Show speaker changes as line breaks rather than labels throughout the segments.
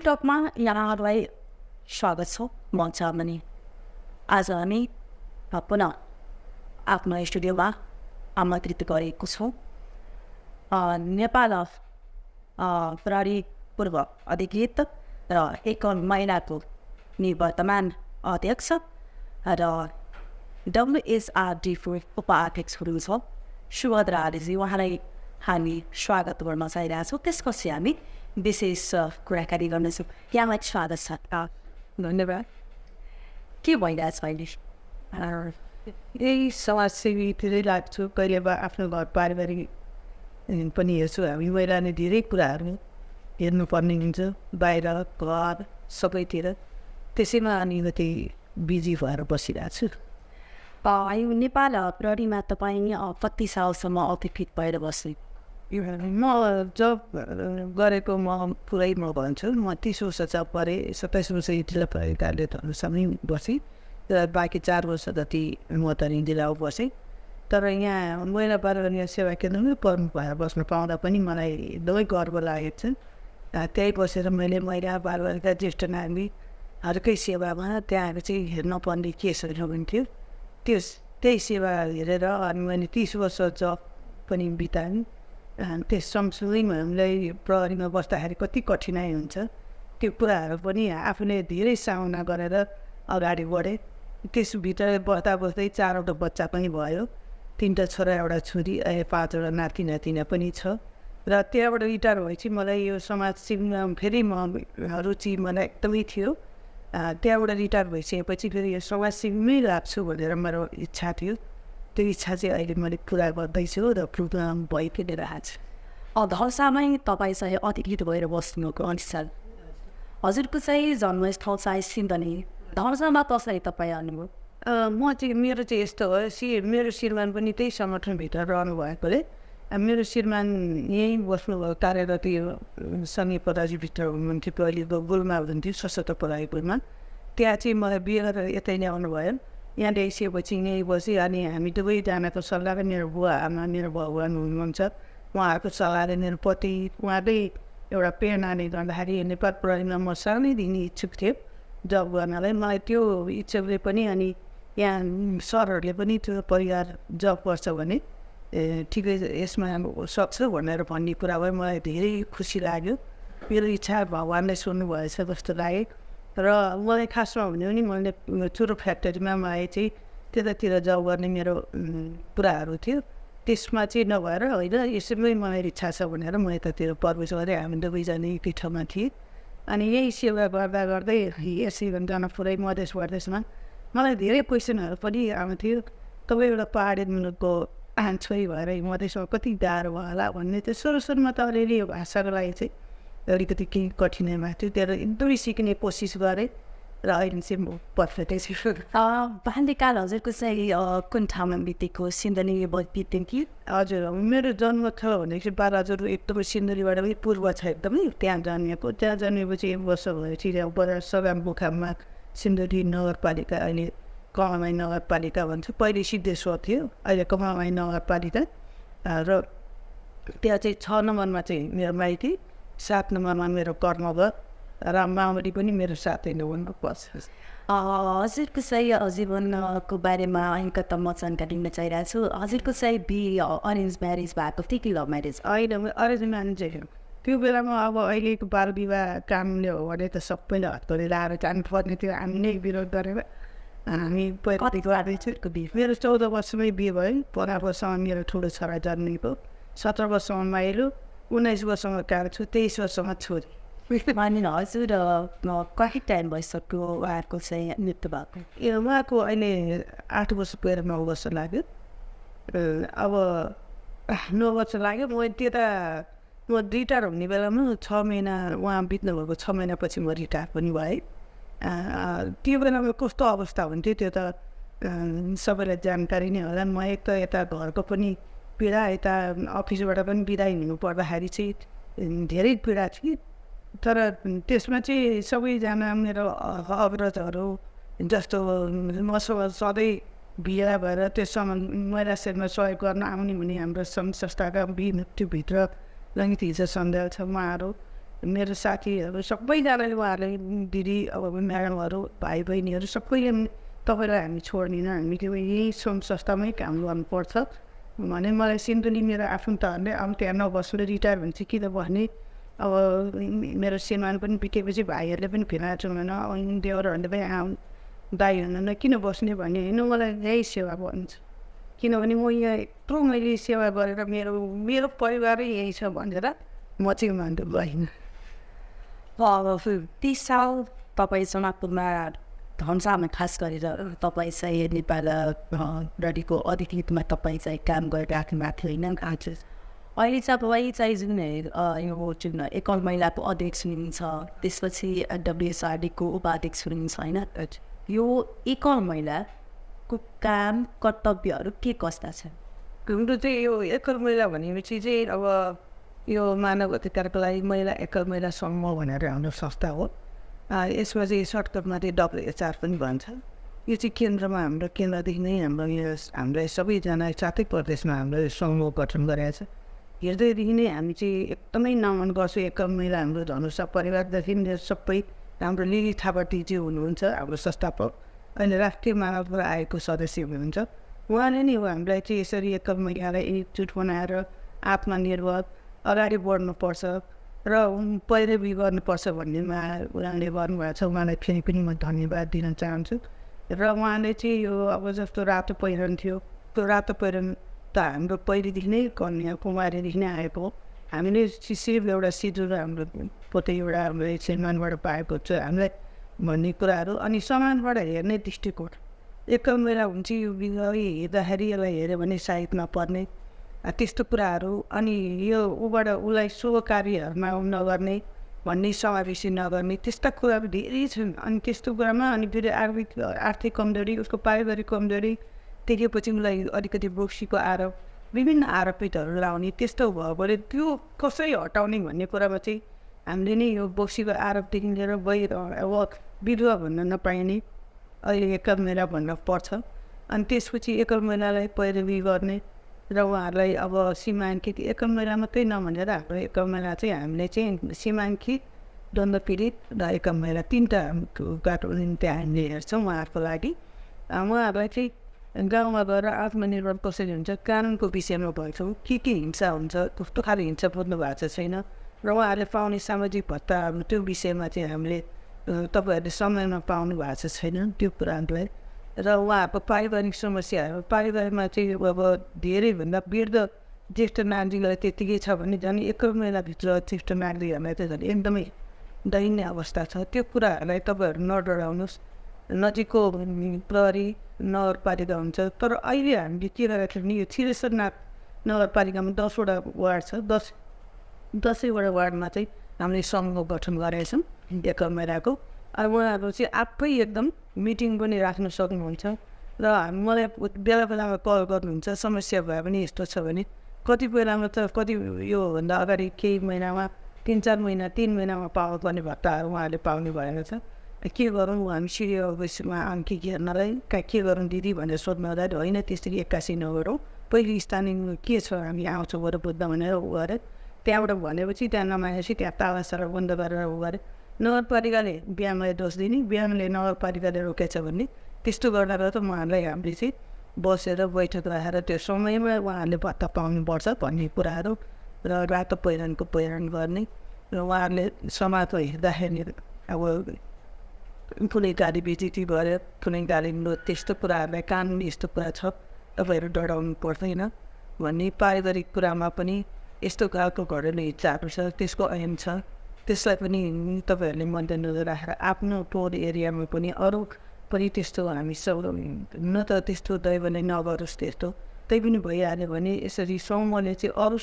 टकमा यहाँहरूलाई स्वागत छ म चामनी। आज हामी पुनः आफ्नो स्टुडियोमा आमन्त्रित गरेको छौँ नेपाल प्रहरी पूर्व अधिकृत र एकल महिलाको निवर्तमान अध्यक्ष र WSRD उपाध्यक्ष हुनुहुन्छ सुभद्रा आलेजी। उहाँलाई हामी स्वागत गर्न चाहिरहेछौँ। त्यसपछि हामी विशेष कुराकानी गर्नेछौँ। यहाँलाई स्वागत छ।
धन्यवाद।
के भइरहेछ अहिले?
यही समाजसेवीतिरै लाग्छु। कहिले आफ्नो घर पारिवारिक पनि हेर्छु। हामी महिलाले धेरै कुराहरू हेर्नुपर्ने हुन्छ, बाहिर घर सबैतिर। त्यसैमा अलिकति बिजी भएर बसिरहेको छु।
यो नेपाल प्रहरीमा तपाईँ कति सालसम्म अधिकृत भएर बस्ने?
म जब गरेको म पुरै म भन्छु, म 30 वर्ष जब गरेँ। 27 वर्ष जिल्ला प्रहरी कार्यालयहरूसँगै बसेँ र बाँकी 4 वर्ष जति म तनी जिल्लामा बसेँ। तर यहाँ महिला बाल सेवा केन्द्रमै प्रमुख भएर बस्न पाउँदा पनि मलाई एकदमै गर्व लागेको छ। त्यहीँ बसेर मैले महिला बालबालिका ज्येष्ठ नागरिकहरूकै सेवामा त्यहाँ चाहिँ हेर्न पर्ने केसहरू हुन्थ्यो। त्यही सेवा हेरेर अनि मैले 30 वर्ष जब पनि बिताएँ। त्यस सँगसँगै हामीलाई प्रहरीमा बस्दाखेरि कति कठिनाइ हुन्छ त्यो कुराहरू पनि आफूले धेरै सामना गरेर अगाडि बढेँ। त्यसभित्र बस्दा बस्दै 4वटा बच्चा पनि भयो, 3टा छोरा एउटा छोरी, 5वटा नाति नातिना पनि छ। र त्यहाँबाट रिटायर भएपछि मलाई यो समाज सेवामा फेरि रुचि मलाई एकदमै थियो। त्यहाँबाट रिटायर भइसकेपछि फेरि यो समाज सेवामै लाग्छु भनेर मेरो इच्छा थियो। त्यो इच्छा चाहिँ अहिले मैले पुरा गर्दैछु र प्रोग्राम भइ पनि रहेछ।
धर्सामै तपाईँ चाहिँ अधिकृत भएर बस्नुको अनुसार हजुरको चाहिँ जन्मस्थल चाहिँ सिन्धनी। धर्सामा कसरी तपाईँ आउनुभयो?
मेरो चाहिँ यस्तो हो, मेरो श्रीमान पनि त्यही सङ्गठनभित्र रहनु भएकोले मेरो श्रीमान यहीँ बस्नुभयो। कार्यरत यो सङ्घीय पदाधिभित्र हुनुहुन्थ्यो। पहिले गुल्मा हुनुहुन्थ्यो, सशस्त्र प्रहरीमा। त्यहाँ चाहिँ मलाई बिहे गरेर यतै नै आउनुभयो। यहाँ ल्याइसकेपछि यहीँ बसेँ। अनि हामी दुवैजनाको सल्लाहले मेरो बुवा आमा मेरो भगवान हुनुहुन्छ, उहाँहरूको सल्लाहले मेरो पति उहाँकै एउटा प्रेरणाले गर्दाखेरि नेपाल प्रहरीमा म सानैदेखि इच्छुक थिएँ जब गर्नलाई। मलाई त्यो इच्छुकले पनि अनि यहाँ सरहरूले पनि त्यो परिवार जब गर्छ भने ठिकै यसमा सक्छ भनेर भन्ने कुरा भयो। मलाई धेरै खुसी लाग्यो। मेरो इच्छा भगवानले सुन्नुभएछ जस्तो लाग्यो। र मलाई खासमा भन्यो भने मैले चुरो फ्याक्ट्रीमा आए चाहिँ त्यतातिर जब गर्ने मेरो कुराहरू थियो। त्यसमा चाहिँ नभएर होइन यसैमै मलाई इच्छा छ भनेर म यतातिर प्रवेश गरेँ। हामी दुवैजना एकै ठाउँमा थिएँ। अनि यही सेवा गर्दा गर्दै यसै जनकपुरै मधेस प्रदेशमा मलाई धेरै क्वेसनहरू पनि आउँथ्यो। तपाईँ एउटा पहाडी मुलुकको छोरी भएर मधेसमा कति गाह्रो भयो होला भन्ने थियो। सुरुमा त अलिअलि यो भाषाको लागि चाहिँ अलिकति केही कठिनाइ भएको थियो। त्यहाँ एकदमै सिक्ने कोसिस गरेँ र अहिले चाहिँ म पर्फेक्टै छु।
बाल्यकाल हजुरको चाहिँ कुन ठाउँमा बितेको? सिन्धनी बित्यो कि?
हजुर, मेरो जन्म छ भनेपछि 12 हजुर एकदमै सिन्धनीबाट पनि पूर्व छ एकदमै। त्यहाँ जन्मेको। त्यहाँ जन्मेपछि 1 वर्ष भएपछि बजार सदरमुकाममा सिन्धनी नगरपालिका, अहिले कमाई नगरपालिका भन्छ। पहिले सिद्धेश्वर थियो, अहिले कमाई नगरपालिका। र त्यहाँ चाहिँ 6 नम्बरमा चाहिँ मेरो माइती, 7 नम्बरमा मेरो कर्मगर र मामरी पनि मेरो साथै नभन्नु पर्छ।
हजुरको चाहिँ जीवनको बारेमा अलिकति म जानकारी लिन चाहिरहेको छु। हजुरको चाहिँ अरेन्ज म्यारेज भएको थियो कि लभ म्यारेज?
होइन, अरेन्ज म्यारेज हो। त्यो बेलामा अब अहिलेको बाल विवाह कामले हो भने त सबैले हत्तरी लाएर जानुपर्ने थियो। हामी नै विरोध गरेर हामी मेरो 14 वर्षमै बिहे भयो। 15 वर्षमा मेरो ठुलो छोरा जन्मेको, 17 वर्षमा माइलो, 19 वर्षमा कान्छो, 23 वर्षमा छोरी।
मानिन हजुर कति टाइम भइसक्यो उहाँहरूको चाहिँ मृत्यु भएको?
उहाँको अहिले 8 वर्ष पुगेर 9 वर्ष लाग्यो। अब 9 वर्ष लाग्यो। म रिटायर हुने बेलामा 6 महिना उहाँ बित्नुभएको 6 महिनापछि म रिटायर पनि भएँ। त्यो बेलामा कस्तो अवस्था हुन्थ्यो त्यो त सबैलाई जानकारी नै होला। म एक त यता घरको पनि पीडा, यता अफिसबाट पनि बिदाई हुनु पर्दाखेरि चाहिँ धेरै पीडा थियो। तर त्यसमा चाहिँ सबैजना मेरो अग्रजहरू जस्तो मसँग सधैँ भिडा भएर त्यससँग महिला सेवामा सहयोग गर्न आउने हुने हाम्रो सङ्घ संस्थाका त्योभित्र लङ्गित हिजो सन्देह छ उहाँहरू मेरो साथीहरू सबैजनाले उहाँहरूले दिदी अब म्याडमहरू भाइ बहिनीहरू सबैले तपाईँलाई हामी छोड्दिनँ, हामी त्यो यही सङ्घ संस्थामै काम गर्नुपर्छ भने मलाई सिन्धुली मेरो आफन्तहरूले अब त्यहाँ नबस्नु रिटायर हुन्छ कि त भने अब मेरो श्रीमान पनि बितेपछि भाइहरूले पनि फिराएको छैन, अनि देवरहरूले पनि दाइ हुनुहुन्न किन बस्ने भने होइन मलाई यही सेवा भन्छ, किनभने म यहाँ यत्रो मैले सेवा गरेर मेरो परिवारै यही छ भनेर म चाहिँ मान्नु भएन।
30 साल तपाईँ जनकपुरमा धनसामा खास गरेर तपाईँ चाहिँ नेपाल प्रहरीको अधिकृतमा तपाईँ चाहिँ काम गरिराख्नु भएको थियो होइन। आज अहिले चाहिँ तपाईँ चाहिँ जुन यो जुन एकल महिलाको अध्यक्ष हुनुहुन्छ, त्यसपछि WSRDको उपाध्यक्ष हुनुहुन्छ होइन। यो एकल महिलाको काम कर्तव्यहरू के कस्ता छन्?
हाम्रो चाहिँ यो एकल महिला भनेपछि चाहिँ अब यो मानव अधिकारको लागि महिला एकल महिला समूह भनेर हाम्रो संस्था हो। यसमा चाहिँ सर्टकटमा चाहिँ WHR पनि भन्छ। यो चाहिँ केन्द्रमा हाम्रो केन्द्रदेखि नै हाम्रो सबैजना 7 प्रदेशमा हाम्रो समूह गठन गरेको छ। हेर्दैदेखि नै हामी चाहिँ एकदमै नमन गर्छौँ एकल महिला हाम्रो धनुषा परिवारदेखि सबै हाम्रो लिली थापाटी हुनुहुन्छ हाम्रो संस्थापक, अहिले राष्ट्रिय मानव आयोगको सदस्य हुनुहुन्छ। उहाँले नै हो हामीलाई चाहिँ यसरी एकल महिलालाई एकजुट बनाएर आत्मनिर्भर अगाडि बढ्नुपर्छ र पैरवी गर्नुपर्छ भन्नेमा उहाँले गर्नुभएको छ। उहाँलाई फेरि पनि म धन्यवाद दिन चाहन्छु। र उहाँले चाहिँ यो अब जस्तो रातो पहिरन थियो, त्यो रातो पहिरन त हाम्रो पहिलेदेखि नै कन्या कुमारीदेखि नै आएको हो। हामीले सिर्फ एउटा सिजुर हाम्रो पोते एउटा हाम्रो श्रीमानबाट पाएको छ हामीलाई भन्ने कुराहरू। अनि समाजबाट हेर्ने दृष्टिकोण एकल महिला हुन्छ यो हेर्दाखेरि यसलाई हेऱ्यो भने सायद नपर्ने त्यस्तो कुराहरू, अनि यो ऊबाट उसलाई शुभ कार्यहरूमा नगर्ने भन्ने समावेशी नगर्ने त्यस्ता कुराहरू धेरै छन्। अनि त्यस्तो कुरामा अनि फेरि आर्थिक कमजोरी, उसको पारिवारिक कमजोरी देखेपछि उसलाई अलिकति बोक्सीको आरोप, विभिन्न आरोपितहरू लाउने त्यस्तो भयो भने त्यो कसरी हटाउने भन्ने कुरामा चाहिँ हामीले नै यो बोक्सीको आरोपदेखि लिएर विधवा भन्न नपाइने अहिले एकल महिला भन्न पर्छ। अनि त्यसपछि एकल महिलालाई पैरवी गर्ने र उहाँहरूलाई अब सीमाङ्कित एकल महिला मात्रै नभनेर हाम्रो एकल महिला चाहिँ हामीले चाहिँ सीमाङ्कित द्वन्द्व पीडित र एकल महिला 3टा बाटो त्यहाँ हामीले हेर्छौँ उहाँहरूको लागि। उहाँहरूलाई चाहिँ गाउँमा गएर आत्मनिर्भर कसरी हुन्छ कानुनको विषयमा भन्छौँ, के हिंसा हुन्छ, कस्तो खाले हिंसा पर्नु भएको छैन र उहाँहरूले पाउने सामाजिक भत्ताहरू त्यो विषयमा चाहिँ हामीले तपाईँहरूले समयमा पाउनु भएको छैन त्यो कुराहरूलाई। र उहाँहरूको पारिवारिक समस्याहरू पारिवारिकमा चाहिँ अब धेरैभन्दा वृद्ध ज्येष्ठ नागरिकलाई त्यतिकै छ भने झन् एकल महिलाभित्र ज्येष्ठ नागरिकहरूलाई चाहिँ झन् एकदमै दयनीय अवस्था छ। त्यो कुराहरूलाई तपाईँहरू नडराउनुहोस्। नजिकको प्रहरी नगरपालिका हुन्छ, तर अहिले हामीले के गरेको छौँ भने यो छिरेश्वरनाथ नगरपालिकामा 10वटा वार्ड छ। 10वटा वार्डमा चाहिँ हामीले समूह गठन गरेका छौँ एकल महिलाको। अब उहाँहरू चाहिँ आफै एकदम मिटिङ पनि राख्न सक्नुहुन्छ र मलाई बेला बेलामा कल गर्नुहुन्छ समस्या भयो भने यस्तो छ भने। कति बेलामा त योभन्दा अगाडि केही महिनामा 3-4 महिना 3 महिनामा पाउनुपर्ने भत्ताहरू उहाँहरूले पाउनु भएको छ। के गरौँ हामी सिडी अफिसमा आङ्की हेर्नलाई के गरौँ दिदी भनेर सोध्नु हुँदा होइन त्यसरी 81 नगरौँ, पहिले स्थानीय के छ हामी आउँछौँ गएर बुझ्दा भनेर ऊ गरेँ। त्यहाँबाट भनेपछि त्यहाँ नमानेपछि त्यहाँ तालासारा बन्द गरेर ऊ गरेँ। नगरपालिकाले बिहानलाई दोष दिने, बिहानले नगरपालिकाले रोकेछ भन्ने त्यस्तो गर्दा त उहाँहरूलाई हामीले चाहिँ बसेर बैठक राखेर त्यो समयमा उहाँहरूले भत्ता पाउनुपर्छ भन्ने कुराहरू र रातो पहिरनको पहिरन गर्ने र उहाँहरूले समाजमा हेर्दाखेरि अब कुनै गाडी बेचिटी गरेर कुनै गाडी त्यस्तो कुराहरूलाई कानुन यस्तो कुरा छ तपाईँहरू डराउनु पर्दैन भन्ने। पारिवारिक कुरामा पनि यस्तो खालको घरेलु हिंसाहरू छ त्यसको ऐन छ, त्यसलाई पनि तपाईँहरूले मध्यनजर राखेर आफ्नो टोल एरियामा पनि अरू पनि त्यस्तो हामी सब न त त्यस्तो दैवले नगरोस् त्यस्तो त्यही पनि भइहाल्यो भने यसरी समूहले चाहिँ अरू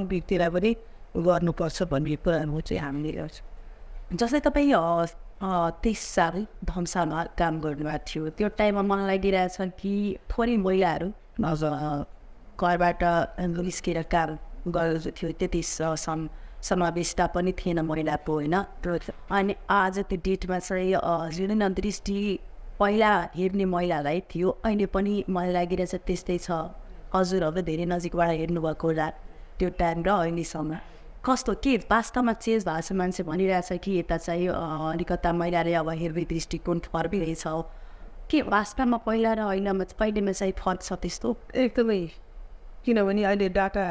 व्यक्तिलाई पनि गर्नुपर्छ भन्ने कुराहरू चाहिँ हामीले गर्छौँ।
जस्तै तपाईँ 30 साल धनसामा काम गर्नुभएको थियो, त्यो टाइममा मलाई लागिरहेछ कि थोरै महिलाहरू घरबाट निस्केर काम गरेको थियो, त्यति समावेशता पनि थिएन महिलाको होइन। अनि आज त्यो डेटमा चाहिँ जुन दृष्टि पहिला हेर्ने महिलालाई थियो अहिले पनि मलाई लागिरहेछ त्यस्तै छ। हजुरहरू धेरै नजिकबाट हेर्नुभएको होला त्यो टाइम र अहिलेसम्म। कस्तो के वास्तवमा चेन्ज भएको छ मान्छे भनिरहेछ कि यता चाहिँ अलिकता महिलाले अब हेर्ने दृष्टिकोण फर्किरहेछ के वास्तवमा पहिला र अहिलेमा पहिलेमा चाहिँ फरक छ त्यस्तो?
एकदमै, किनभने अहिले डाटा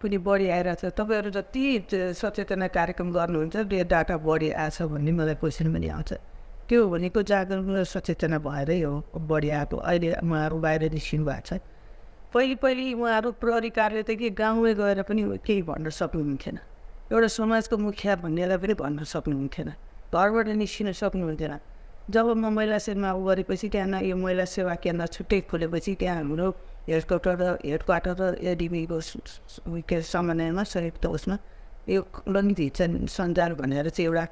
पनि बढी आइरहेछ। तपाईँहरू जति सचेतना कार्यक्रम गर्नुहुन्छ त्यो डाटा बढी आएछ भन्ने मलाई क्वेसन पनि आउँछ। त्यो भनेको जागरुक र सचेतना भएरै हो बढी आएको। अहिले उहाँहरू बाहिर निस्किनु भएको छ। पहिले उहाँहरू प्रहरी कार्य त कि गाउँमै गएर पनि केही भन्न सक्नुहुन्थेन। एउटा समाजको मुखिया भन्नेलाई पनि भन्न सक्नुहुन्थेन, घरबाट निस्किन सक्नुहुन्थेन। जब म महिला सेवामा गरेपछि त्यहाँ यो महिला सेवा केन्द्र छुट्टै खोलेपछि त्यहाँ हाम्रो हेडक्वार्टर र एडिबीको समन्वयमा संयुक्त उसमा यो लङ्गित सञ्जाल भनेर चाहिँ एउटा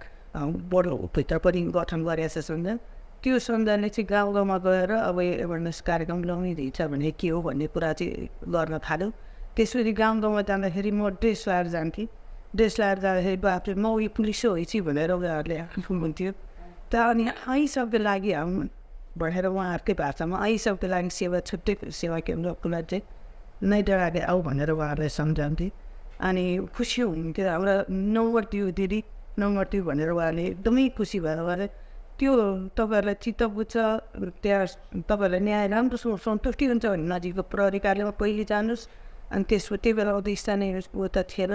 बडो भित्र पनि गठन गरेको छ सञ्जाल। त्यो सञ्जालले चाहिँ गाउँ गाउँमा गएर अब एवेरनेस कार्यक्रम लङ्गित हिंसा भने के हो भन्ने कुरा चाहिँ गर्न थाल्यो। त्यसपछि गाउँ गाउँमा जाँदाखेरि म ड्रेस लगाएर जान्थेँ। ड्रेस लगाएर जाँदाखेरि बापरे म यो पुलिस होइछि भनेर उनीहरूले हुन्थ्यो। त अनि यी सबको लागि भनेर उहाँहरूकै भाषामा यी सबको लागि सेवा छुट्टै सेवा केन्द्रको लागि चाहिँ नै डराले आऊ भनेर उहाँहरूलाई सम्झाउँथे। अनि खुसी हुनुहुन्थ्यो। हाम्रो नम्बर दियो दिदी, नम्बर दियो भनेर उहाँले एकदमै खुसी भएर उहाँले त्यो तपाईँहरूलाई चित्त बुझ्छ, त्यहाँ तपाईँहरूलाई न्याय राम्रोसँग सन्तुष्टि हुन्छ भने नजिकको प्रहरी कार्यालयमा पहिले जानुहोस्। अनि त्यही बेला अझै स्थानीय त थिएन,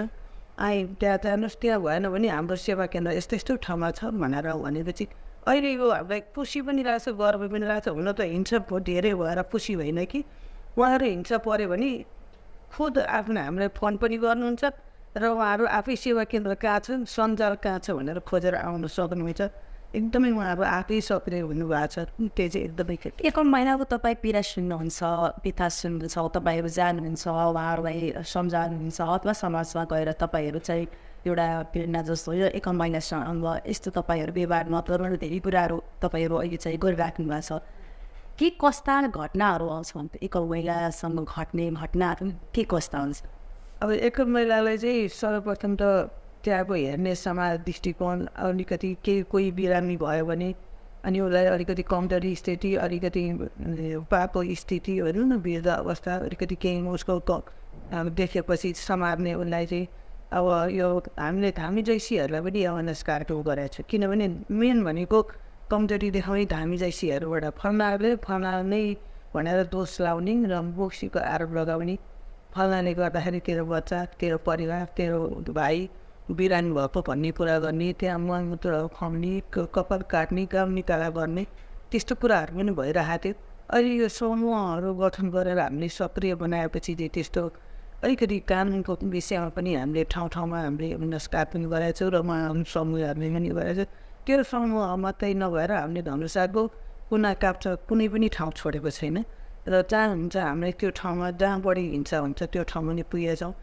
त्यहाँ जानुहोस्। त्यहाँ भएन भने हाम्रो सेवा केन्द्र यस्तो यस्तो ठाउँमा छ भनेर भनेपछि अहिले यो हामीलाई खुसी पनि लाग्छ, गर्व पनि लाग्छ। हुन त हिंसा धेरै भएर खुसी होइन कि उहाँहरू हिंसा पऱ्यो भने खुद आफ्नो हामीलाई फोन पनि गर्नुहुन्छ र उहाँहरू आफै सेवा केन्द्र कहाँ छन्, सञ्जाल कहाँ छ भनेर खोजेर आउन सक्नुहुन्छ। एकदमै उहाँहरू आफै सक्रिय हुनुभएको छ। त्यो चाहिँ एकदमै
एक महिनाको तपाईँ पीडा सुन्नुहुन्छ, पिता सुन्नुहुन्छ, तपाईँहरू जानुहुन्छ, उहाँहरूलाई सम्झाउनुहुन्छ अथवा समाजमा गएर तपाईँहरू चाहिँ एउटा प्रेरणा जस्तो यो एक महिनासम्म यस्तो तपाईँहरू व्यवहार नगर्नु धेरै कुराहरू तपाईँहरू अहिले चाहिँ गरिराख्नु भएको छ। के कस्ता घटनाहरू आउँछ भने एक महिलासँग घट्ने घटनाहरू के कस्ता हुन्छ?
अब एक महिलालाई चाहिँ सर्वप्रथम त त्यहाँको हेर्ने समाज दृष्टिकोण अलिकति कोही बिरामी भयो भने अनि उसलाई अलिकति कमजोरी स्थिति, अलिकति पापको स्थितिहरू न वृद्ध अवस्था अलिकति केही उसको देखेपछि समार्ने उसलाई चाहिँ अब यो हामी जैसीहरूलाई पनि अवेरनेस कार्यक्रम गरेको छ। किनभने मेन भनेको कमजोरी देखाउने धामी जैसीहरूबाट फल्ना नै भनेर दोष लाउने र बोक्सीको आरोप लगाउने, फल्नाले गर्दाखेरि तेरो बच्चा, तेरो परिवार, तेरो भाइ बिरामी भएको भन्ने कुरा गर्ने, त्यहाँ मलमूत्र खुवाउने, कपाल काट्ने, काम निकाला गर्ने, त्यस्तो कुराहरू पनि भइरहेको थियो। अहिले यो समूहहरू गठन गरेर हामीले सक्रिय बनाएपछि चाहिँ त्यस्तो अलिकति कानुनको विषयमा पनि हामीले ठाउँ ठाउँमा हामीले नमस्कार पनि गरेका छौँ र उहाँहरू समूहहरूले पनि गरेको छ। त्यो समूह मात्रै नभएर हामीले धनुषाको कुना काप्चा कुनै पनि ठाउँ छोडेको छैन र जहाँ हुन्छ हामीले त्यो ठाउँमा जहाँ बढी हिंसा हुन्छ त्यो ठाउँमा नै पुगेछौँ।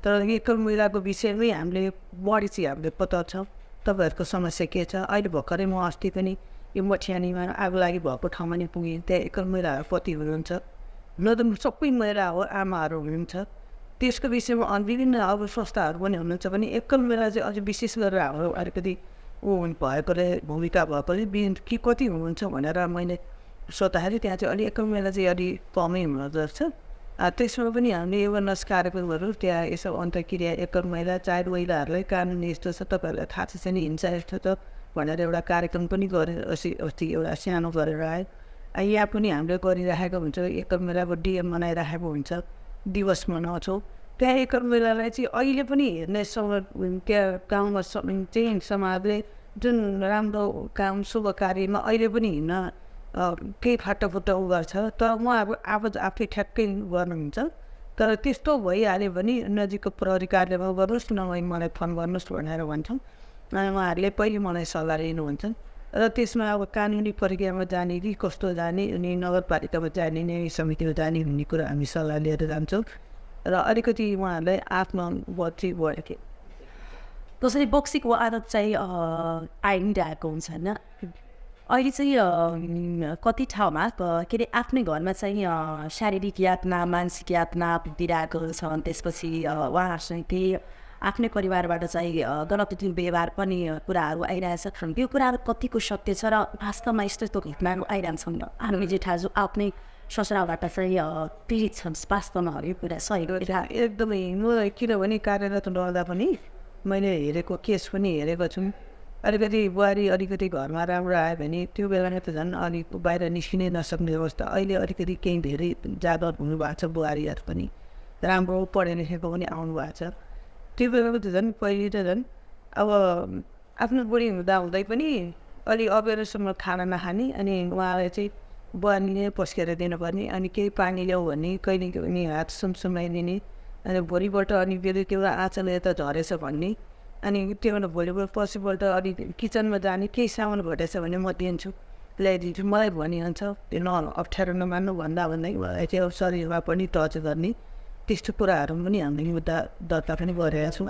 तर एक महिलाको विषयमै हामीले बढी चाहिँ हामीले बताउँछ तपाईँहरूको समस्या के छ। अहिले भर्खरै म अस्ति पनि यो मठियानीमा आगो लागि भएको ठाउँमा नै पुगेँ। त्यहाँ एकल महिलाहरू पति हुनुहुन्छ, न त सबै महिला हो, आमाहरू हुनुहुन्छ। त्यसको विषयमा विभिन्न अब संस्थाहरू पनि हुनुहुन्छ भने एकल महिला चाहिँ अझै विशेष गरेर हाम्रो अलिकति भएकोले भूमिका भएकोले के कति हुनुहुन्छ भनेर मैले सोद्धाखेरि त्यहाँ चाहिँ अलि एकल महिला चाहिँ अलि कमै हुँदो रहेछ। त्यसमा पनि हामीले एवेरनेस कार्यक्रमहरू त्यहाँ यसो अन्तर्क्रिया एकल महिला चाइल्ड महिलाहरूलाई कानुन यस्तो छ, तपाईँहरूलाई थाहा छ नि हिंसा यस्तो छ भनेर एउटा कार्यक्रम पनि गरेर अस्ति एउटा सानो गरेर आयो। यहाँ पनि हामीले गरिराखेको हुन्छ, एकल महिलाको डिएम मनाइराखेको हुन्छ, दिवस मनाउँछौँ। त्यहाँ एकल महिलालाई चाहिँ अहिले पनि हेर्ने त्यहाँ गाउँमा चाहिँ समाजले जुन राम्रो काम शुभ कार्यमा अहिले पनि हिँड्न केही फाटाफुट्टा गर्छ। तर उहाँहरू आफै ठ्याक्कै गर्नुहुन्छ। तर त्यस्तो भइहाल्यो भने नजिकको प्रहरी कार्यालयमा गर्नुहोस् न, मलाई फोन गर्नुहोस् भनेर भन्छौँ। अनि उहाँहरूले पहिले मलाई सल्लाह लिनुहुन्छ र त्यसमा अब कानुनी प्रक्रियामा जाने कि कस्तो जाने अनि नगरपालिकामा जाने, न्याय समितिमा जाने भन्ने कुरा हामी सल्लाह लिएर जान्छौँ र अलिकति उहाँहरूलाई आत्मबोध चाहिँ भयो कि
कसरी बोक्सीको आदत चाहिँ आइरहेको हुन्छ होइन। अहिले चाहिँ कति ठाउँमा के अरे आफ्नै घरमा चाहिँ शारीरिक यातना, मानसिक यातना दिइरहेको छ। त्यसपछि उहाँहरूसँग त्यही आफ्नै परिवारबाट चाहिँ गलत व्यवहार पनि कुराहरू आइरहेछ। त्यो कुराहरू कतिको सत्य छ र वास्तवमा यस्तो घटनाहरू आइरहन्छन्? हामी जेठाजु आफ्नै ससुराबाट चाहिँ पीडित छन्, वास्तवमा यो कुरा सही
एकदमै। म किनभने कार्यरत रहँदा पनि मैले हेरेको केस पनि हेरेको छु। अलिकति बुहारी अलिकति घरमा राम्रो आयो भने त्यो बेलामा त झन् अलिक बाहिर निस्किनै नसक्ने अवस्था। अहिले अलिकति केही धेरै जागरुक हुनुभएको छ बुहारीहरू पनि, राम्रो पढे लेखेको पनि आउनु भएको छ। त्यो बेलामा त झन् पहिले त झन् अब आफ्नो बुढी हुँदै पनि अलिक अबेरसम्म खाना नखाने, अनि उहाँलाई चाहिँ बुहारीले पस्केर दिनुपर्ने, अनि केही पानी ल्याऊ भने कहिले पनि हात सुमसुमाइदिने, अनि भोलिपल्ट अनि बेलुकी एउटा आँचल यता झरेछ भन्ने, अनि त्योबाट भोलिपल्ट पछिपल्ट अलिक किचनमा जाने, केही सामान घटेछ भने म दिन्छु ल्याइदिन्छु मलाई भनिन्छ। त्यो अप्ठ्यारो नमान्नु भन्दै मलाई चाहिँ शरीरमा पनि टच गर्ने त्यस्तो कुराहरू पनि हामीले मुद्दा दर्ता पनि गरेका छौँ।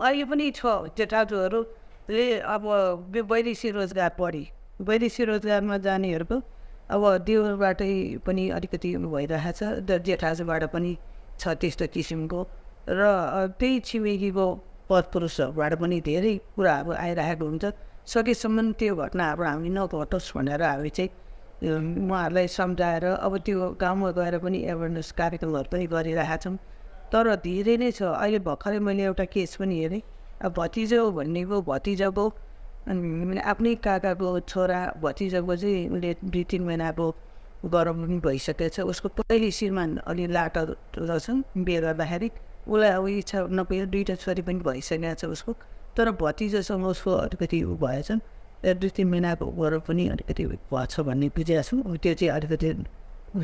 अहिले पनि छ जेठाजुहरूले अब वैदेशिक रोजगार पढी वैदेशिक रोजगारमा जानेहरूको अब देउरबाटै पनि अलिकति भइरहेको छ, जेठाजुबाट पनि छ त्यस्तो किसिमको, र त्यही छिमेकीको पदपुरुषहरूबाट पनि धेरै कुराहरू आइरहेको हुन्छ। सकेसम्म त्यो घटनाहरू हामी नघटोस् भनेर हामी चाहिँ उहाँहरूलाई सम्झाएर अब त्यो गाउँमा गएर पनि एवेरनेस कार्यक्रमहरू पनि गरिरहेका छौँ। तर धेरै नै छ। अहिले भर्खरै मैले एउटा केस पनि हेरेँ, अब भतिजो भन्नेको भतिजाको अनि आफ्नै काकाको छोरा भतिजाको चाहिँ उसले 2-3 महिनाको गरम पनि भइसकेको छ। उसको पहिले श्रीमान अलि लाटा रहेछन्, बिहे गर्दाखेरि उसलाई अब इच्छा नपुग्यो, 2टा छोरी पनि भइसकेको छ उसको, तर भतिजासँग उसको अलिकति भएछ। 2-3 महिनाको गरम पनि अलिकति भएछ भन्ने बुझेको छु। त्यो चाहिँ अलिकति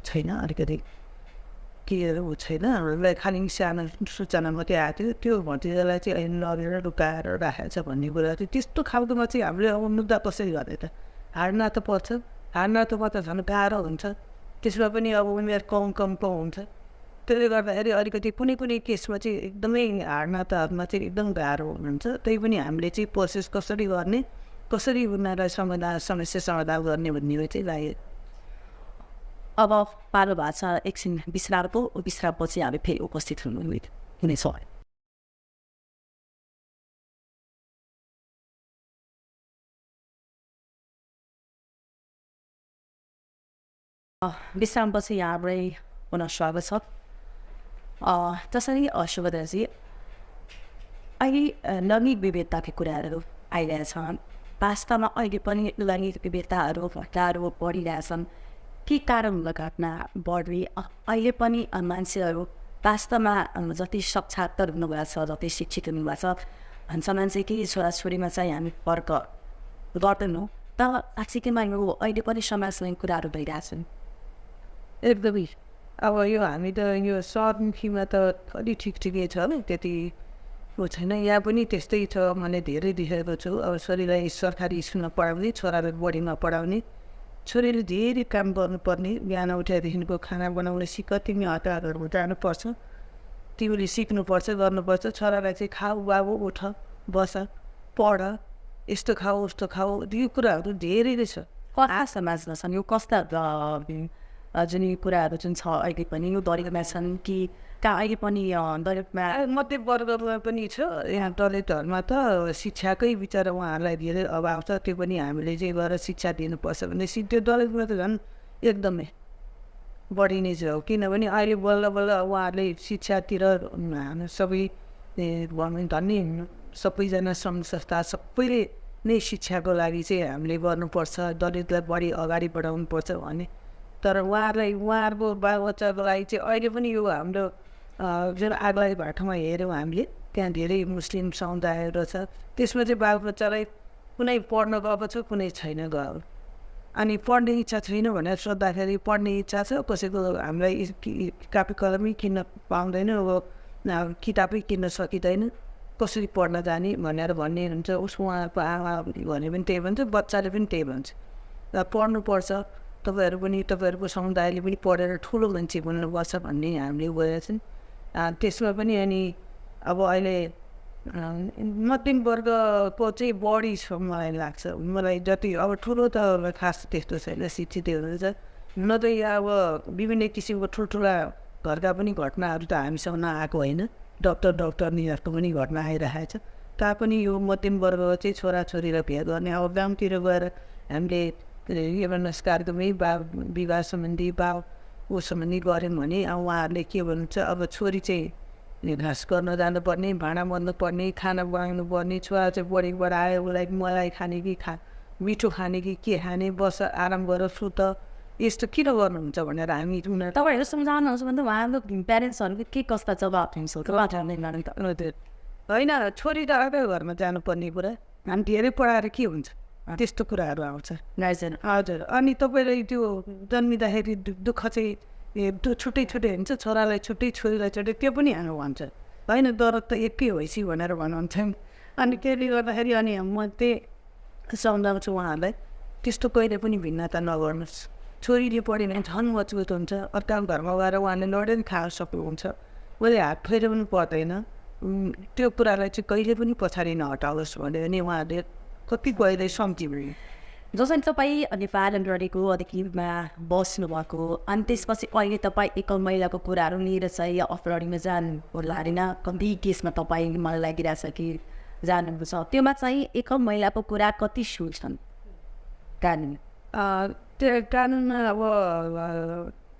छैन, अलिकति के छैन, हामीलाई खालि सानो सूचना मात्रै आएको थियो। त्यो भतिजालाई चाहिँ अहिले लगेर लुकाएर राखेको छ भन्ने कुरा थियो। त्यस्तो खालकोमा चाहिँ हामीले अब मुद्दा कसरी गर्ने त? हार्न त पर्छ, हार्न त पर्छ, झन् गाह्रो हुन्छ। त्यसमा पनि अब उमेर कम हुन्छ। त्यसले गर्दाखेरि अलिकति कुनै केसमा चाहिँ एकदमै हार्नमा चाहिँ एकदम गाह्रो हुन्छ। त्यही पनि हामीले चाहिँ प्रोसेस कसरी गर्ने, कसरी उनीहरूलाई समस्या समाधान गर्ने भन्ने चाहिँ लाग्यो।
अब पालो भाषा एकछिन विश्रामको, विश्रामपछि हामी फेरि उपस्थित हुनेछौँ। विश्रामपछि यहाँबाटै पुनः स्वागत छ। जसरी सुभद्राजी अहिले लैङ्गिक विविधताका कुराहरू आइरहेछन्, वास्तवमा अहिले पनि लैङ्गिक विविधताहरू घटनाहरू बढिरहेछन्। के कारणले घटना बढी अहिले पनि मान्छेहरू वास्तवमा जति साक्षरता हुनुभएको छ, जति शिक्षित हुनुभएको छ भन्छ मान्छे कि छोराछोरीमा चाहिँ हामी फर्क गर्दैनौँ, तर साँच्चीकैमा यो अहिले पनि समाजमा कुराहरू भइरहेछन्।
एकदमै अब यो हामी त यो सहरमुखीमा त अलिक ठिकै छ, त्यति छैन। यहाँ पनि त्यस्तै छ, मैले धेरै देखेको छु। अब छोरीलाई सरकारी स्कुलमा पढाउने, छोरालाई बोर्डिङमा पढाउने, छोरीले धेरै काम गर्नुपर्ने, बिहान उठेदेखिको खाना बनाउने सिक, तिमी हतारहरू जानुपर्छ, तिमीले सिक्नुपर्छ, गर्नुपर्छ। छोरालाई चाहिँ खाऊ बाबु, उठ बस पढ, यस्तो खाऊ उस्तो खाऊ, यो कुराहरू धेरै नै छ।
समाजमा छन् यो कस्ता जुन यो कुराहरू जुन छ अहिले पनि यो दलितमा छन् कि अहिले पनि दलितमा
मध्यवर्गमा पनि छ। यहाँ दलितहरूमा त शिक्षाकै विचार उहाँहरूलाई धेरै अभाव छ। त्यो पनि हामीले चाहिँ गएर शिक्षा दिनुपर्छ भने त्यो दलितमा त झन् एकदमै बढी नै छ। किनभने अहिले बल्ल उहाँहरूले शिक्षातिर सबै धनी सबैजना सङ्घ संस्था सबैले नै शिक्षाको लागि चाहिँ हामीले गर्नुपर्छ, दलितलाई बढी अगाडि बढाउनुपर्छ भने, तर उहाँहरूको बालबच्चाको लागि चाहिँ अहिले पनि यो हाम्रो जुन आगलाई भाटामा हेऱ्यौँ हामीले, त्यहाँ धेरै मुस्लिम समुदायहरू छ। त्यसमा चाहिँ बालबच्चालाई कुनै पढ्न गएको छ, कुनै छैन गएको। अनि पढ्ने इच्छा छैन भनेर सोद्धाखेरि पढ्ने इच्छा छ, कसैको हामीलाई कापी कलमै किन्न पाउँदैन, अब किताबै किन्न सकिँदैन, कसरी पढ्न जाने भनेर भन्ने हुन्छ। उहाँहरूको आमा भने पनि त्यही भन्छ, बच्चाले पनि त्यही भन्छ, र पढ्नुपर्छ, तपाईँहरूको समुदायले पनि पढेर ठुलो मान्छे बन्नुपर्छ भन्ने हामीले गएका छौँ। त्यसमा पनि अनि अब अहिले मध्यम वर्गको चाहिँ बढी छ मलाई लाग्छ। मलाई जति अब ठुलो त खास त्यस्तो छैन, शिक्षित हुनुहुन्छ, न त यहाँ अब विभिन्न किसिमको ठुल्ठुला घरका पनि घटनाहरू त हामीसँग नआएको होइन, डक्टरनीहरूको पनि घटना आइरहेको छ। तापनि यो मध्यम वर्ग चाहिँ छोराछोरीलाई भेट गर्ने, अब गाउँतिर गएर हामीले एवेरनेस कार्यक्रमै विवाह सम्बन्धी ऊ सम्बन्धी गऱ्यौँ भने अब उहाँहरूले के भन्नुहुन्छ, अब छोरी चाहिँ घाँस गर्न जानुपर्ने, भाँडा मोल्नुपर्ने, खाना बनाउनु पर्ने, छोरा चाहिँ बोर्डिङबाट आयो उसलाई मलाई खाने कि मिठो खाने कि के खाने, बस आराम गर सुत, यस्तो किन गर्नुहुन्छ भनेर हामी उनीहरू
तपाईँहरू सम्झाउनुहोस् भने त उहाँको प्यारेन्ट्सहरूको के कस्ता जवाब दिन्छ
होइन। छोरी त अर्कै घरमा जानुपर्ने कुरा, हामी धेरै पढाएर के हुन्छ त्यस्तो कुराहरू आउँछ। हजुर। अनि तपाईँलाई त्यो जन्मिँदाखेरि दुःख चाहिँ छुट्टै छुट्टै हुन्छ, छोरालाई छुट्टै छोरीलाई छुट्टै, त्यो पनि हामी भन्छ होइन, दरद त एकै होइसी भनेर भन्नुहुन्छ। अनि त्यसले गर्दाखेरि अनि म त्यही सम्झाउँछु उहाँहरूलाई, त्यस्तो कहिले पनि भिन्नता नगर्नुहोस्। छोरीले पढ्यो भने झन् मजबुत हुन्छ, अर्काको घरमा गएर उहाँले लडेर खान सक्नुहुन्छ, उसले हात फेरि पनि पर्दैन। त्यो कुरालाई चाहिँ कहिले पनि पछाडि नहटाओस् भन्यो भने उहाँहरूले कति कहिले सम्झिनु।
जसरी तपाईँ नेपाल लडेको अधिकृतमा बस्नुभएको अनि त्यसपछि अहिले तपाईँ एकल महिलाको कुराहरू लिएर चाहिँ अफलडीमा जानु होला होइन, कति केसमा तपाईँ मलाई लागिरहेछ कि जानुहुन्छ, त्योमा चाहिँ एकल महिलाको कुरा कति सुन्छन् कानुन?
त्यो कानुनमा अब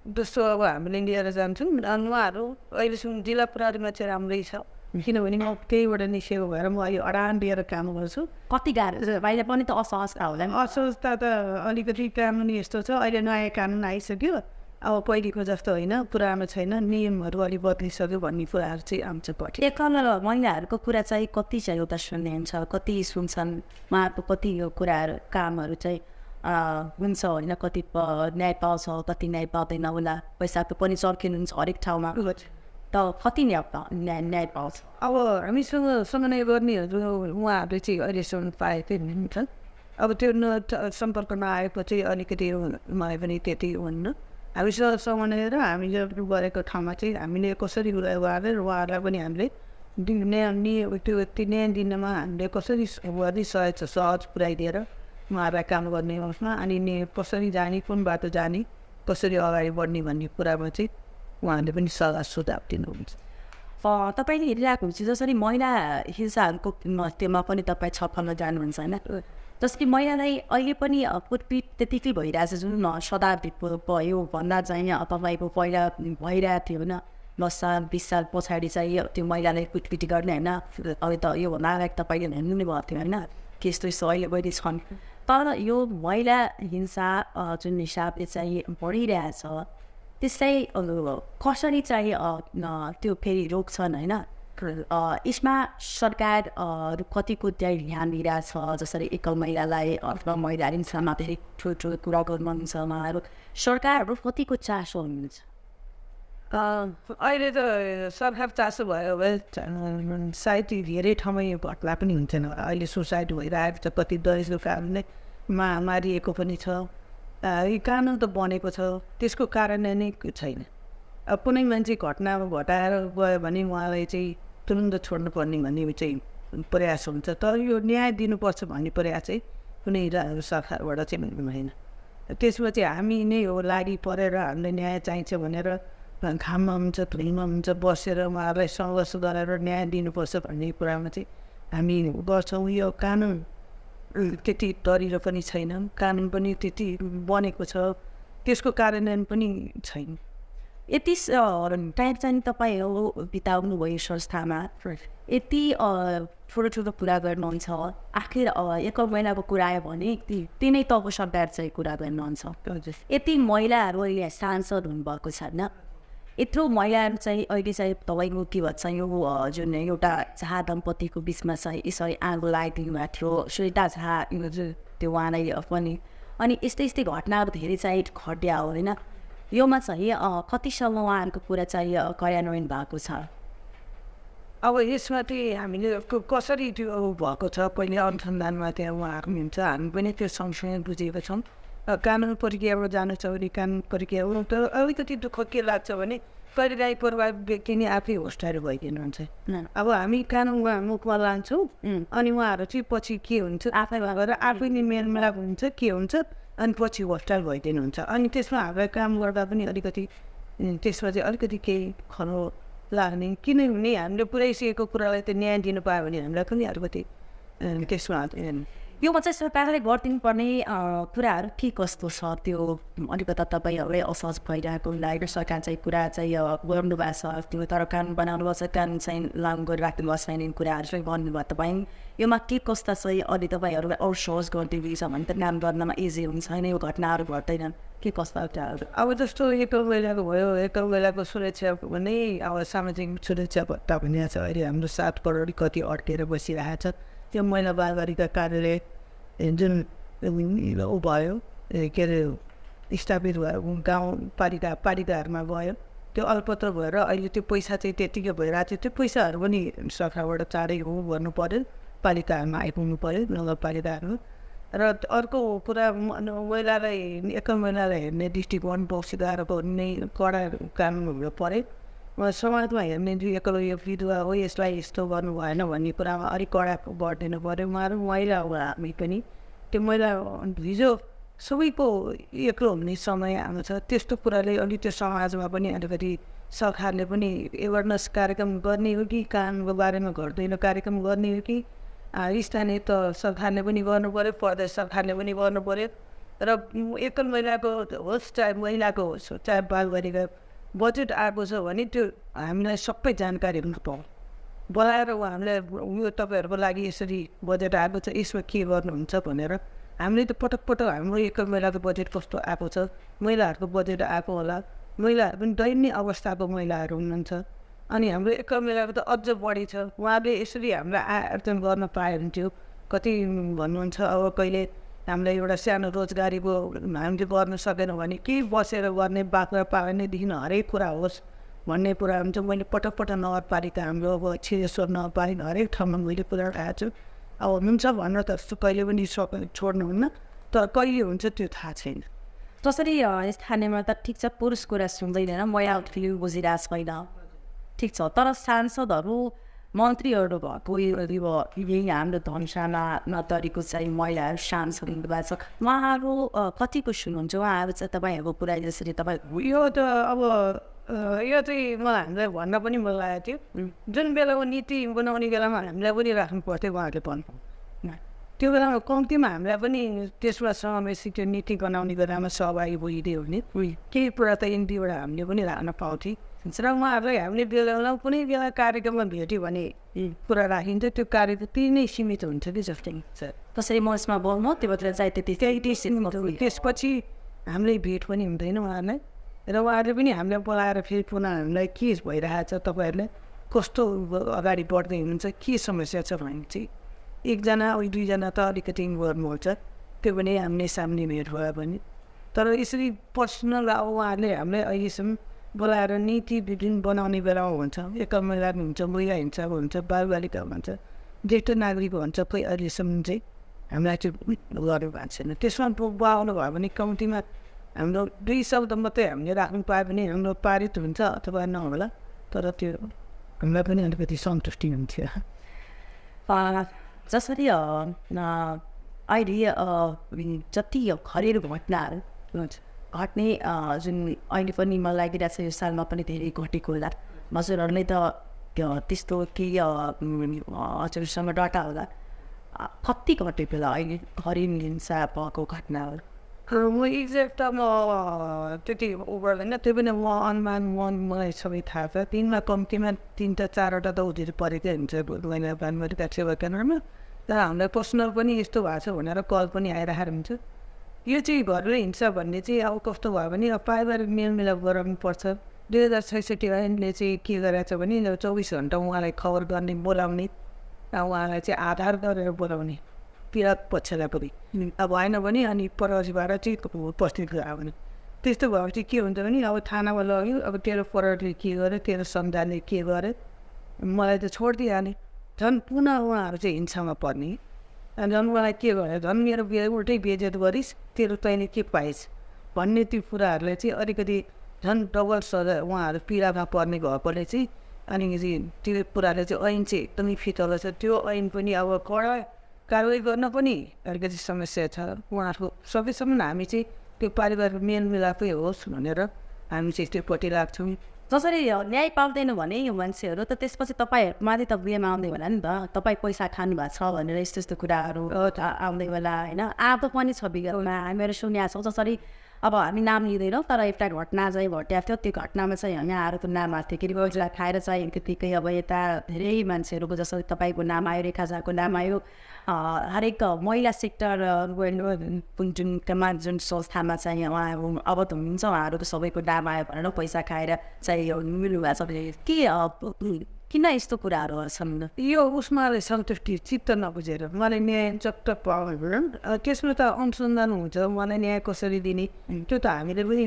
जस्तो अब हामीले लिएर जान्छौँ, उहाँहरू अहिलेसम्म जिल्ला प्रहरीमा चाहिँ राम्रै छ, किनभने म त्यहीबाट निस्केको भएर म अहिले अडान लिएर काम गर्छु।
कति गाह्रो छ बाहिर पनि त असहजता होला नि?
असहजता त अलिकति कानुन यस्तो छ, अहिले नयाँ कानुन आइसक्यो, अब पहिलेको जस्तो होइन, पुरानो छैन, नियमहरू अलिक बद्लिसक्यो भन्ने कुराहरू चाहिँ आउँछ पछि।
एकल महिलाहरूको कुरा चाहिँ कति चाहिँ एउटा सुन्ने हुन्छ, कति सुन्छन्, उहाँहरूको कति यो कुराहरू कामहरू चाहिँ हुन्छ होइन, कति न्याय पाउँछ, कति न्याय पाउँदैन होला, पैसाको पनि चर्किनुहुन्छ हरेक ठाउँमा, त कति न्याय पाउँछ?
अब हामीसँग समन्वय गर्नेहरू उहाँहरूले चाहिँ अहिलेसम्म पाएकै हुन्छन्। अब त्यो सम्पर्क नआएको चाहिँ अलिकति मलाई पनि त्यति हुन्न। हामीसँग समन्वय र हामीले गरेको ठाउँमा चाहिँ हामीले कसरी उहाँहरूलाई पनि हामीले न्याय दिनमा हामीले कसरी सहज पुऱ्याइदिएर उहाँहरूलाई काम गर्ने उसमा, अनि कसरी जाने, कुन बाटो जाने, कसरी अगाडि बढ्ने भन्ने कुरामा चाहिँ उहाँहरूले पनि सल्लाह सुझाव दिनुहुन्छ।
तपाईँले हेरिरहेको हुन्छ जसरी महिला हिंसाहरूको त्योमा पनि तपाईँ छलफलमा जानुहुन्छ होइन, जसरी महिलालाई अहिले पनि कुटपिट त्यतिकै भइरहेछ, जुन शताब्दी भयो भन्दा चाहिँ तपाईँको पहिला भइरहेको थियो होइन, 10 साल 20 साल पछाडि चाहिँ त्यो महिलालाई कुटपिट गर्ने होइन, अब त योभन्दा अगाडि तपाईँले हेर्नु नै भएको थियो होइन, केस त्यस्तो अहिले बढी छन्, तर यो महिला हिंसा जुन हिसाबले चाहिँ बढिरहेछ त्यसलाई कसरी चाहिँ त्यो फेरि रोक्छन् होइन, यसमा सरकार कतिको चाहिँ ध्यान दिइरहेछ, जसरी एकल महिलालाई अथवा महिला हिंसामा धेरै ठुल्ठुलो कुरा गर्नुहुन्छ उहाँहरू, सरकारहरू कतिको चासो हुनुहुन्छ?
अहिले त सरकार चासो भयो भने सायद धेरै ठाउँमा यो घटना पनि हुन्छन्। अहिले सुसाइड भइरहेको छ, कति दहेजको कारणले मारिएको पनि छ, यो कानुन त बनेको छ, त्यसको कारण नै छैन। अब कुनै मान्छे घटनामा घटाएर गयो भने उहाँलाई चाहिँ तुरुन्त छोड्नुपर्ने भन्ने चाहिँ प्रयास हुन्छ, तर यो न्याय दिनुपर्छ भन्ने प्रयास चाहिँ कुनै सरकारबाट चाहिँ हुँदैन। त्यसमा चाहिँ हामी नै हो लागि परेर हामीलाई न्याय चाहिन्छ भनेर घाममा हुन्छ धुलीमा हुन्छ बसेर उहाँहरूलाई सङ्घर्ष गरेर न्याय दिनुपर्छ भन्ने कुरामा चाहिँ हामी गर्छौँ। यो कानुन त्यति दरिलो पनि छैन, कानुन पनि त्यति बनेको छ, त्यसको कार्यान्वयन पनि छैन।
यति टाइम चाहिँ तपाईँ बिताउनु भयो संस्थामा, यति ठुलो ठुलो कुरा गर्नुहुन्छ, आखिर एकल महिलाको कुरा आयो भने तिनै तहको सरकार चाहिँ कुरा गर्नुहुन्छ। यति महिलाहरू अहिले सांसद हुनुभएको छ होइन, यत्रो महिलाहरू चाहिँ अहिले चाहिँ तपाईँको के भन्छ यो जुन एउटा झा दम्पतिको बिचमा चाहिँ यसरी आगो लगाइदिनु भएको थियो, श्वेता झा त्यो उहाँलाई पनि, अनि यस्तै यस्तै घटनाहरू धेरै चाहिँ घट्या हो होइन, योमा चाहिँ कतिसम्म उहाँहरूको कुरा चाहिँ कार्यान्वयन भएको छ?
अब यसमा चाहिँ हामीले कसरी त्यो भएको छ पहिले अनुसन्धानमा त्यहाँ उहाँहरू हुन्छ, हामी पनि त्यो सँगसँगै बुझेका छौँ। कानुन प्रक्रियाबाट जानु छ भने कानुन प्रक्रिया तर अलिकति दुःख के लाग्छ भने कहिलेकाहीँ प्रभावित व्यक्ति नै आफै होस्टाएर भइदिनुहुन्छ। अब हामी कानुनमा मुखमा लान्छौँ अनि उहाँहरू चाहिँ पछि के हुन्छ आफै गएर आफै नै मेलमिलाप हुन्छ के हुन्छ अनि पछि होस्टाएर भइदिनुहुन्छ। अनि त्यसमा हामीलाई काम गर्दा पनि अलिकति त्यसमा चाहिँ अलिकति केही खरो लाग्ने, किनभने हामीले पुऱ्याइसकेको कुरालाई त न्याय दिनु पायो भने हामीलाई पनि अलिकति त्यसमा
योमा चाहिँ सरकारले गरिदिनु पर्ने कुराहरू के कस्तो छ त्यो अलिकता तपाईँहरूलाई असहज भइरहेको लागेको सरकार चाहिँ कुरा चाहिँ गर्नुभएको छ त्यो तर कानुन बनाउनु भएको छ कानुन चाहिँ लागु गरिराख्नु भएको छैन कुराहरू चाहिँ भन्नुभयो तपाईँ योमा के कस्ता चाहिँ अलि तपाईँहरूलाई असहज गरिदिएको छ भने त काम गर्नमा इजी हुन्छ होइन यो घटनाहरू घट्दैनन् के कस्ता कुराहरू
अब जस्तो एक महिलाको भयो एक महिलाको सुरक्षा भने अब सामाजिक सुरक्षा भत्ता भन्ने छ अहिले हाम्रो 7 करोड कति अड्केर बसिरहेको छ त्यो महिला बालबालिका कार्यालय जुन ऊ भयो के अरे स्थापित भयो गाउँपालिकाहरूमा गयो त्यो अल्पत्र भएर अहिले त्यो पैसा चाहिँ त्यत्तिकै भइरहेको थियो त्यो पैसाहरू पनि सरकारबाट चाँडै हो गर्नु पऱ्यो पालिकाहरूमा आइपुग्नु पऱ्यो नगरपालिकाहरू र अर्को कुरा महिलालाई एक महिलालाई हेर्ने दृष्टिकोण पक्षकारको नै कडा कानुनहरू परे समाजमा हेर्ने एकलो यो विधवा हो यसलाई यस्तो गर्नु भएन भन्ने कुरामा अलिक कडा बढिदिनु पऱ्यो उहाँहरू महिला हो हामी पनि त्यो महिला हिजो सबैको एक्लो हुने समय आएको छ त्यस्तो कुराले अलिक त्यो समाजमा पनि अलिकति सरकारले पनि एवेरनेस कार्यक्रम गर्ने हो कि कानुनको बारेमा घट्दैन कार्यक्रम गर्ने हो कि स्थानीय त सरकारले पनि गर्नु पऱ्यो प्रदेश सरकारले पनि गर्नु पऱ्यो र एकल महिलाको होस् चाहे महिलाको होस् चाहे बालबालिका बजेट आएको छ भने त्यो हामीलाई सबै जानकारी हुनु पाउँ बोलाएर हामीलाई यो तपाईँहरूको लागि यसरी बजेट आएको छ यसमा के गर्नुहुन्छ भनेर हामीले त पटक पटक हाम्रो एकल महिलाको बजेट कस्तो आएको छ महिलाहरूको बजेट आएको होला महिलाहरू पनि दैन्य अवस्थाको महिलाहरू हुनुहुन्छ अनि हाम्रो एकल महिलाको त अझ बढी छ उहाँले यसरी हामीलाई आयोजन गर्न पाए हुन्थ्यो कति भन्नुहुन्छ अब कहिले हामीलाई एउटा सानो रोजगारीको हामीले गर्न सकेन भने के बसेर गर्ने बाख्रा पाल्नेदेखि हरेक कुरा होस् भन्ने कुरा हुन्छ मैले पटक पटक नगरपालिका हाम्रो अब छिरेश्वर नगरपालिका हरेक ठाउँमा मैले कुरा आएको छु अब हुनुहुन्छ भनेर त कहिले पनि छोड्नुहुन्न तर कहिले हुन्छ त्यो थाहा छैन
जसरी स्थानीयमा त ठिक छ पुरुष कुरा सुन्दैन महिला फिल्म बुझिरहेको छैन ठिक छ तर सांसदहरू मन्त्रीहरू भएको यही हाम्रो धनशाला नतरीको चाहिँ महिलाहरू सांसद हुनुभएको छ उहाँहरू कतिको सुन्नुहुन्छ उहाँहरू चाहिँ तपाईँहरूको कुरा जसरी तपाईँ
यो त अब यो चाहिँ हामीलाई भन्न पनि मन लागेको थियो जुन बेलाको नीति बनाउने बेलामा हामीलाई पनि राख्नु पर्थ्यो उहाँहरूले भन्नु त्यो बेलामा कम्तीमा हामीलाई पनि त्यसमा समावेशी त्यो नीति बनाउने बेलामा सहभागी भइदियो भने केही कुरा त इन्टीबाट हामीले पनि राख्न पाउँथ्यौँ र उहाँहरूलाई हामीले बेला कुनै बेला कार्यक्रममा भेट्यो भने कुरा राखिन्छ त्यो कार्य त त्यही नै सीमित हुन्छ कि जस्तै
त्यसरी म यसमा बोल्नु त्यो भएर चाहिँ
त्यसपछि हामीले भेट पनि हुँदैन उहाँहरूलाई र उहाँहरूले पनि हामीलाई बोलाएर फेरि पुनः हामीलाई के भइरहेछ तपाईँहरूले कस्तो अगाडि बढ्दै हुनुहुन्छ के समस्या छ भने चाहिँ एकजना दुईजना त अलिकति गर्नुहुन्छ त्यो पनि हामीले सामने भेट भयो भने तर यसरी पर्सनल अब उहाँहरूले हामीलाई अहिलेसम्म बोलाएर नीति विभिन्न बनाउने बेलामा हुन्छ एकल महिला हुन्छ महिला हिंसा हुन्छ बालबालिका हुन्छ ज्येष्ठ नागरिक हुन्छ कोही अहिलेसम्म चाहिँ हामीलाई चाहिँ गर्नु भएको छैन त्यसमा बोलाउनु भयो भने कम्तीमा हाम्रो 2 शब्द मात्रै हामीले राख्नु पायो भने हाम्रो पारित हुन्छ अथवा नहोला तर त्यो हामीलाई पनि अलिकति सन्तुष्टि हुन्थ्यो
जसरी अहिले जति घरेलु घटनाहरू घट्ने जुन अहिले पनि मलाई लागिरहेको छ यो सालमा पनि धेरै घटेको होला हजुरहरूले त त्यस्तो केही हजुरसँग डाटा होला कति घटेको होला अहिले घरेलु हिंसा भएको घटनाहरू
म एक्ज्याक्ट त म त्यति गर्दैन त्यो पनि म अनुमान मलाई सबै थाहा छ तिनमा कम्तीमा 3 टा 4वटा त उतिर परेकै हुन्छ महिला बालबालिका सेवा केन्द्रमा तर हामीलाई पर्सनल पनि यस्तो भएको छ भनेर कल पनि आइरहेको हुन्छ यो चाहिँ घरेलु हिंसा भन्ने चाहिँ अब कस्तो भयो भने अब पारिवारिक मेलमिलाप गराउनुपर्छ 2066 ऐनले चाहिँ के गरेको छ भने 24 घन्टा उहाँलाई खबर गर्ने बोलाउने उहाँलाई चाहिँ आधार गरेर बोलाउने पीडित पक्षलाई पनि अब भएन भने अनि परजीबाट चाहिँ उपस्थित गरायो भने त्यस्तो भएपछि के हुन्छ भने अब थानामा लग्यो अब तेरो परले के गर्यो तेरो समुदायले के गर्यो मलाई त छोडिदिइहाल्ने झन् पुनः उहाँहरू चाहिँ हिंसामा पर्ने अनि झन् मलाई के गर्यो झन् मेरो उल्टै बेइज्जत गरिस् तेरो तैँले के पाइस् भन्ने त्यो कुराहरूलाई चाहिँ अलिकति झन् डबल सजाय उहाँहरू पीडामा पर्ने भएकोले चाहिँ अनि त्यो कुराले चाहिँ ऐन चाहिँ एकदमै फितलो छ त्यो ऐन पनि अब कडा कारवाही गर्न पनि अलिकति समस्या छ उहाँहरूको सबैसम्म हामी चाहिँ त्यो पारिवारिक मेलमिलापै होस् भनेर हामी चाहिँ त्योपट्टि लाग्छौँ।
जसरी न्याय पाउँदैन भने यो मान्छेहरू त त्यसपछि तपाईँहरूमाथि त बिहेमा आउँदै होला नि त, तपाईँ पैसा खानुभएको छ भनेर यस्तो यस्तो कुराहरू आउँदै होला होइन। आएको पनि छ विगतमा हामीहरू सुनेका छौँ। जसरी अब हामी नाम लिँदैनौँ तर एउटा घटना चाहिँ घट्याएको थियो, त्यो घटनामा चाहिँ हामी आएको नाम आएको थियो कि रोजगार खाएर चाहिँ त्यतिकै अब यता धेरै मान्छेहरूको जसरी तपाईँको नाम आयो, रेखा झाको नाम आयो, हरेक महिला सेक्टर जुन संस्थामा चाहिँ उहाँ अब त हुन्छ उहाँहरू त सबैको नाम आयो भनेर पैसा खाएर चाहिँ मिल्नुभएको छ। के किन यस्तो कुराहरू छन्?
यो उसमा सन्तुष्टि चित्त नबुझेर मलाई न्याय चट्ट पाउनु, त्यसमा त अनुसन्धान हुन्छ मलाई न्याय कसरी दिने, त्यो त हामीले पनि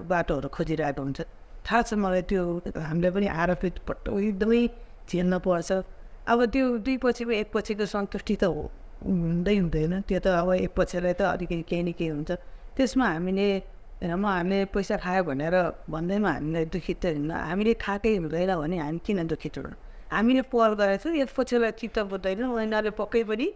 बाटोहरू खोजिरहेको हुन्छ। थाहा छ मलाई त्यो हामीले पनि आरोपित एकदमै झेल्न पर्छ। अब त्यो दुई पछिको एक पछिको सन्तुष्टि त हुँदैन, त्यो त अब एक पछिलाई त अलिकति केही न केही हुन्छ। त्यसमा हामीले पैसा खायो भनेर भन्दैमा हामीलाई दुखित त हुन्न, हामीले खाएकै हुँदैन भने हामी किन दुखित हुनु? हामीले पहल गरेको छौँ, यस पछिलाई चित्त बुझ्दैन, यिनीहरूले पक्कै पनि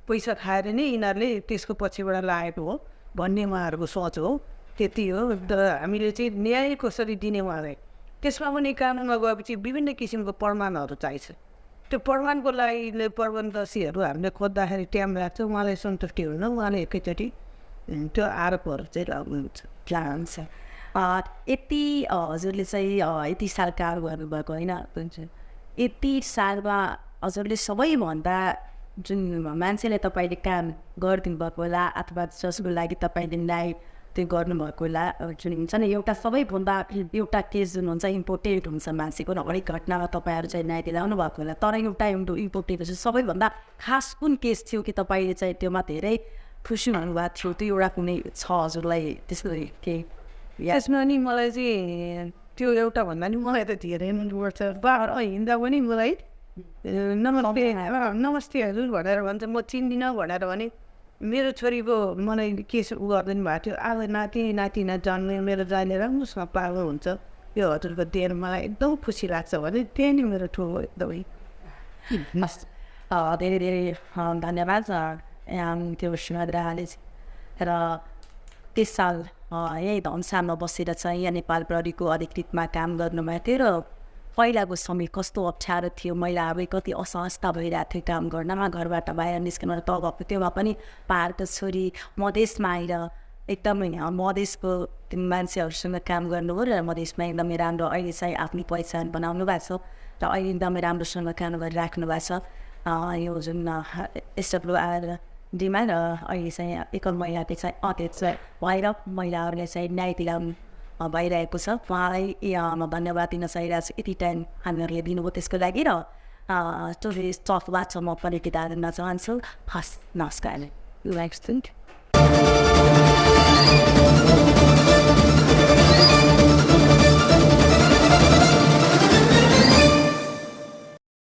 पैसा खाएर नै यिनीहरूले त्यसको पछिबाट लागेको हो भन्ने उहाँहरूको सोच हो। त्यति हो। हामीले चाहिँ न्याय कसरी दिने उहाँलाई, त्यसमा पनि कानुनमा गएपछि विभिन्न किसिमको प्रमाणहरू चाहिन्छ। त्यो प्रमाणको लागि प्रबन्धशीहरू हामीले खोज्दाखेरि टाइम लाग्छ, उहाँलाई सन्तुष्टि हुन उहाँले एकैचोटि त्यो आरोपहरू चाहिँ लाग्नुहुन्छ।
हुन्छ यति हजुरले चाहिँ यति साल काम गर्नुभएको होइन, यति सालमा हजुरले सबैभन्दा जुन मान्छेले तपाईँले काम गरिदिनु भएको होला अथवा जसको लागि तपाईँले न्याय त्यो गर्नुभएको होला, जुन हुन्छ नि एउटा सबैभन्दा एउटा केस जुन हुन्छ इम्पोर्टेन्ट हुन्छ मान्छेको हरेक घटनामा तपाईँहरू चाहिँ न्याय दिलाउनु भएको होला, तर एउटा इम्पोर्टेन्ट चाहिँ सबैभन्दा खास कुन केस थियो कि तपाईँले चाहिँ त्योमा धेरै खुसी हुनुभएको थियो, त्यो एउटा कुनै छ हजुरलाई त्यस्तो केही?
यसमा नि मलाई चाहिँ त्यो एउटा भन्दा नि मलाई त धेरै मनपर्छ। बाहिर हिँड्दा पनि मलाई नमस्ते हजुर भनेर भन्छ, म चिन्दिनँ भनेर भने मेरो छोरीको मलाई केस गरिदिनु भएको थियो, अब नातिना जन्मे मेरो जाने राम्रोसँग पालो हुन्छ, यो हजुरको देन मलाई एकदम खुसी लाग्छ भने त्यही नै मेरो ठुलो एकदमै।
धेरै धेरै धन्यवाद त्यो सुभद्रा आले। र त्यस साल यही धनसामा बसेर चाहिँ यहाँ नेपाल प्रहरीको अधिकृतमा काम गर्नुभएको थियो र पहिलाको समय कस्तो अप्ठ्यारो थियो, महिलाहरू कति असहजता भइरहेको थियो काम गर्नमा, घरबाट बाहिर निस्कन तब त्योमा पनि पाहाडको छोरी मधेसमा आएर एकदमै मधेसको मान्छेहरूसँग काम गर्नुभयो र मधेसमा एकदमै राम्रो अहिले चाहिँ आफ्नो पहिचान बनाउनु भएको छ र अहिले एकदमै राम्रोसँग काम गरिराख्नु भएको छ। यो जुन एसडब्ल्युआर डिमा र अहिले चाहिँ एकल महिलाले चाहिँ अध्यक्ष भएर महिलाहरूले चाहिँ न्याय दिलाउनु भइरहेको छ। उहाँलाई म धन्यवाद दिन चाहिरहेको छु, यति टाइम हामीहरूले दिनुभयो त्यसको लागि। र टुडे स्टफबाट म पनि बिदा दिन चाहन्छु। हस्, नमस्कार।